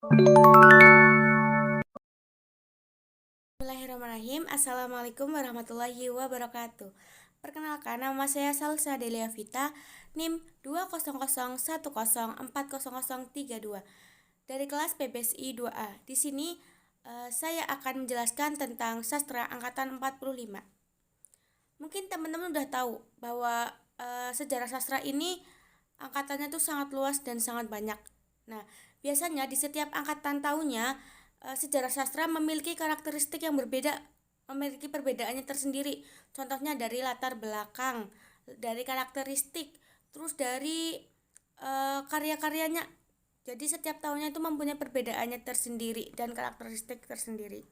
Bismillahirrahmanirrahim. Assalamualaikum warahmatullahi wabarakatuh. Perkenalkan, nama saya Salsa Delia Vita, NIM 20010404032 dari kelas PBSI 2A. Di sini saya akan menjelaskan tentang sastra angkatan 45. Mungkin teman-teman udah tahu bahwa sejarah sastra ini angkatannya tuh sangat luas dan sangat banyak. Nah, biasanya di setiap angkatan tahunnya sejarah sastra memiliki karakteristik yang berbeda, memiliki perbedaannya tersendiri. Contohnya dari latar belakang, dari karakteristik, terus dari karya-karyanya. Jadi setiap tahunnya itu mempunyai perbedaannya tersendiri dan karakteristik tersendiri.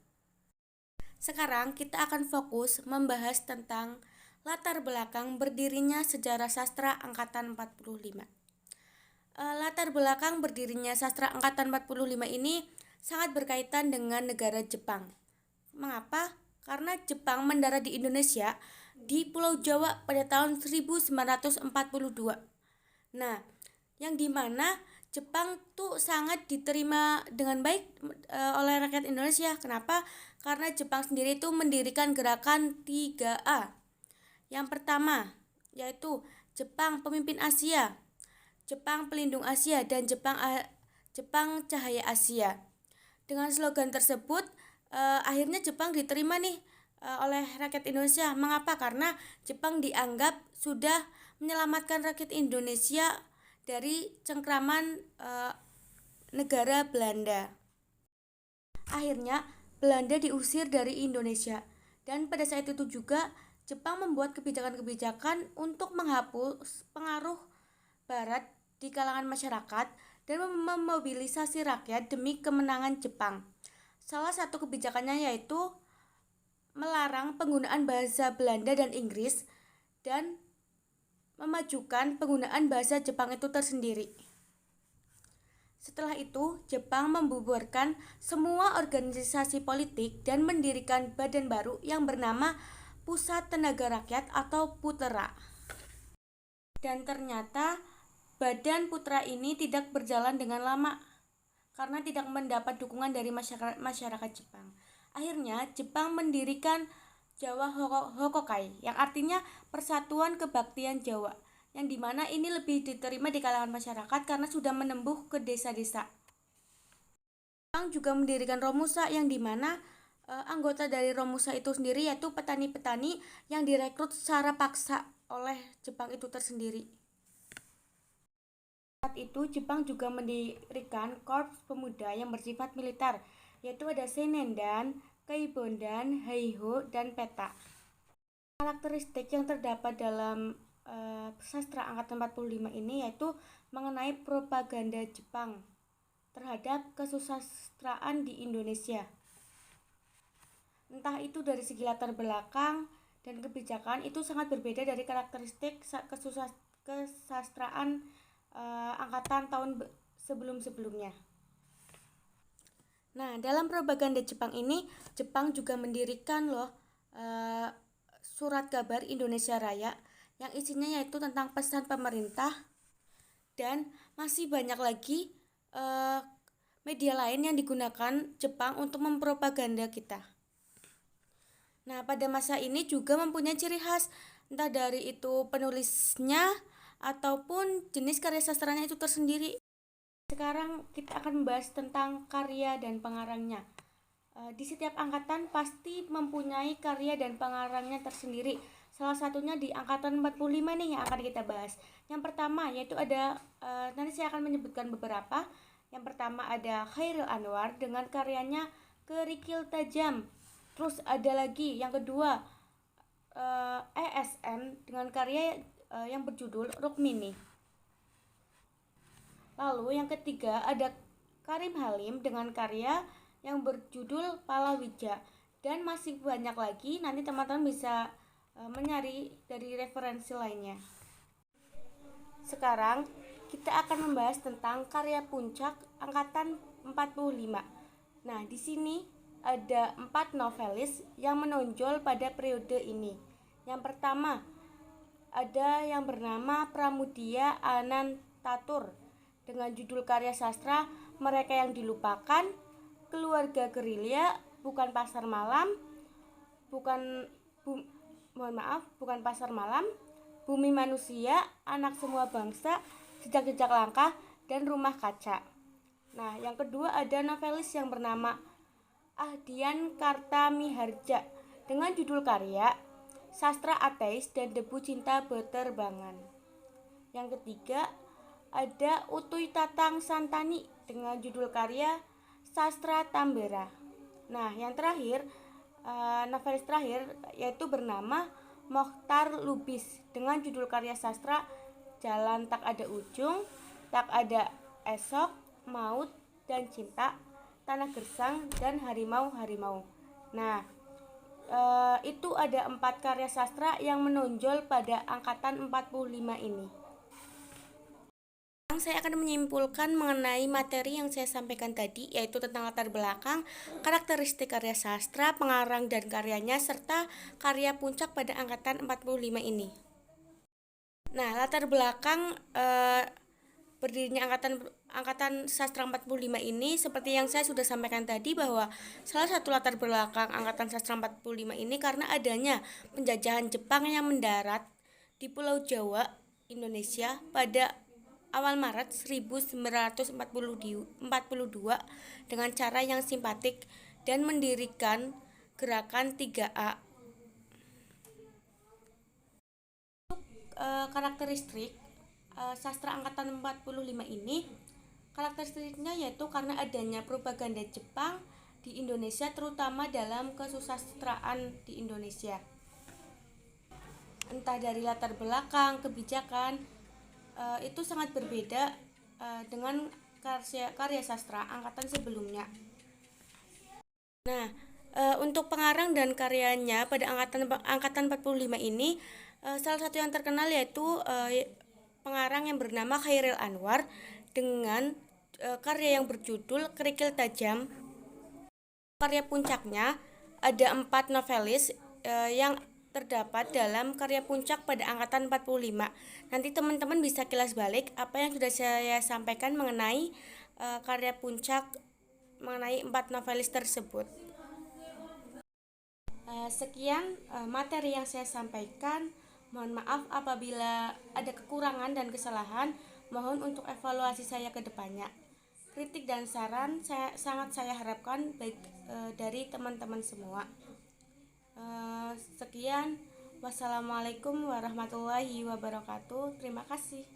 Sekarang kita akan fokus membahas tentang latar belakang berdirinya sejarah sastra angkatan 45. Latar belakang berdirinya sastra angkatan 45 ini sangat berkaitan dengan negara Jepang. Mengapa? Karena Jepang mendarat di Indonesia di Pulau Jawa pada tahun 1942. Nah, yang dimana Jepang tuh sangat diterima dengan baik oleh rakyat Indonesia. Kenapa? Karena Jepang sendiri itu mendirikan gerakan 3A. Yang pertama yaitu Jepang Pemimpin Asia, Jepang Pelindung Asia, dan Jepang Cahaya Asia. Dengan slogan tersebut, akhirnya Jepang diterima nih oleh rakyat Indonesia. Mengapa? Karena Jepang dianggap sudah menyelamatkan rakyat Indonesia dari cengkraman negara Belanda. Akhirnya Belanda diusir dari Indonesia, dan pada saat itu juga Jepang membuat kebijakan-kebijakan untuk menghapus pengaruh Barat di kalangan masyarakat dan memobilisasi rakyat demi kemenangan Jepang. Salah satu kebijakannya yaitu melarang penggunaan bahasa Belanda dan Inggris dan memajukan penggunaan bahasa Jepang itu tersendiri. Setelah itu, Jepang membubarkan semua organisasi politik dan mendirikan badan baru yang bernama Pusat Tenaga Rakyat atau Putera. Dan ternyata Badan Putera ini tidak berjalan dengan lama karena tidak mendapat dukungan dari masyarakat Jepang. Akhirnya Jepang mendirikan Jawa Hokokai, yang artinya Persatuan Kebaktian Jawa, yang dimana ini lebih diterima di kalangan masyarakat karena sudah menembus ke desa-desa. Jepang juga mendirikan Romusa, yang dimana anggota dari Romusa itu sendiri yaitu petani-petani yang direkrut secara paksa oleh Jepang itu tersendiri. Saat itu Jepang juga mendirikan korps pemuda yang bersifat militer, yaitu ada Senendan, Keibondan, Heiho, dan Peta. Karakteristik yang terdapat dalam sastra angkatan 45 ini yaitu mengenai propaganda Jepang terhadap kesusastraan di Indonesia. Entah itu dari segi latar belakang dan kebijakan, itu sangat berbeda dari karakteristik kesusastraan angkatan tahun sebelum-sebelumnya. Nah, dalam propaganda Jepang ini, Jepang juga mendirikan surat kabar Indonesia Raya yang isinya yaitu tentang pesan pemerintah, dan masih banyak lagi media lain yang digunakan Jepang untuk mempropaganda kita. Nah, pada masa ini juga mempunyai ciri khas, entah dari itu penulisnya ataupun jenis karya sastranya itu tersendiri. Sekarang kita akan membahas tentang karya dan pengarangnya. Di setiap angkatan pasti mempunyai karya dan pengarangnya tersendiri. Salah satunya di angkatan 45 nih yang akan kita bahas. Yang pertama yaitu ada, nanti saya akan menyebutkan beberapa. Yang pertama ada Chairil Anwar dengan karyanya Kerikil Tajam. Terus ada lagi yang kedua ESN dengan karya yang berjudul Rukmini. Lalu yang ketiga ada Karim Halim dengan karya yang berjudul Palawija, dan masih banyak lagi, nanti teman-teman bisa mencari dari referensi lainnya. Sekarang kita akan membahas tentang karya puncak angkatan 45. Nah, di sini ada 4 novelis yang menonjol pada periode ini. Yang pertama ada yang bernama Pramudia Anantatur dengan judul karya sastra Mereka yang Dilupakan, Keluarga Gerilya, Bukan Pasar Malam, bukan bu, bukan Pasar Malam, Bumi Manusia, Anak Semua Bangsa, Jejak-Jejak Langkah, dan Rumah Kaca. Nah, yang kedua ada novelis yang bernama Ahdian Kartamiharja dengan judul karya Sastra Ateis dan Debu Cinta Beterbangan. Yang ketiga ada Utuy Tatang Santani dengan judul karya Sastra Tambera. Nah, yang terakhir novelis terakhir yaitu bernama Mokhtar Lubis dengan judul karya sastra Jalan Tak Ada Ujung, Tak Ada Esok, Maut dan Cinta, Tanah Gersang, dan Harimau-Harimau. Nah, itu ada 4 karya sastra yang menonjol pada angkatan 45 ini. Saya akan menyimpulkan mengenai materi yang saya sampaikan tadi, yaitu tentang latar belakang, karakteristik karya sastra, pengarang dan karyanya, serta karya puncak pada angkatan 45 ini. Nah, latar belakang berdirinya angkatan sastra 45 ini seperti yang saya sudah sampaikan tadi, bahwa salah satu latar belakang angkatan sastra 45 ini karena adanya penjajahan Jepang yang mendarat di Pulau Jawa, Indonesia pada awal Maret 1942 dengan cara yang simpatik dan mendirikan gerakan 3A. Karakteristik sastra angkatan 45 ini, karakteristiknya yaitu karena adanya propaganda Jepang di Indonesia, terutama dalam kesusastraan di Indonesia. Entah dari latar belakang, kebijakan, itu sangat berbeda dengan karya sastra angkatan sebelumnya. Nah, untuk pengarang dan karyanya pada angkatan 45 ini, salah satu yang terkenal yaitu pengarang yang bernama Chairil Anwar dengan karya yang berjudul Kerikil Tajam. Karya puncaknya ada 4 novelis yang terdapat dalam karya puncak pada angkatan 45. Nanti teman-teman bisa kilas balik apa yang sudah saya sampaikan mengenai karya puncak, mengenai 4 novelis tersebut. Sekian materi yang saya sampaikan. Mohon maaf apabila ada kekurangan dan kesalahan. Mohon untuk evaluasi saya ke depannya. Kritik dan saran sangat saya harapkan baik dari teman-teman semua. Sekian, wassalamualaikum warahmatullahi wabarakatuh. Terima kasih.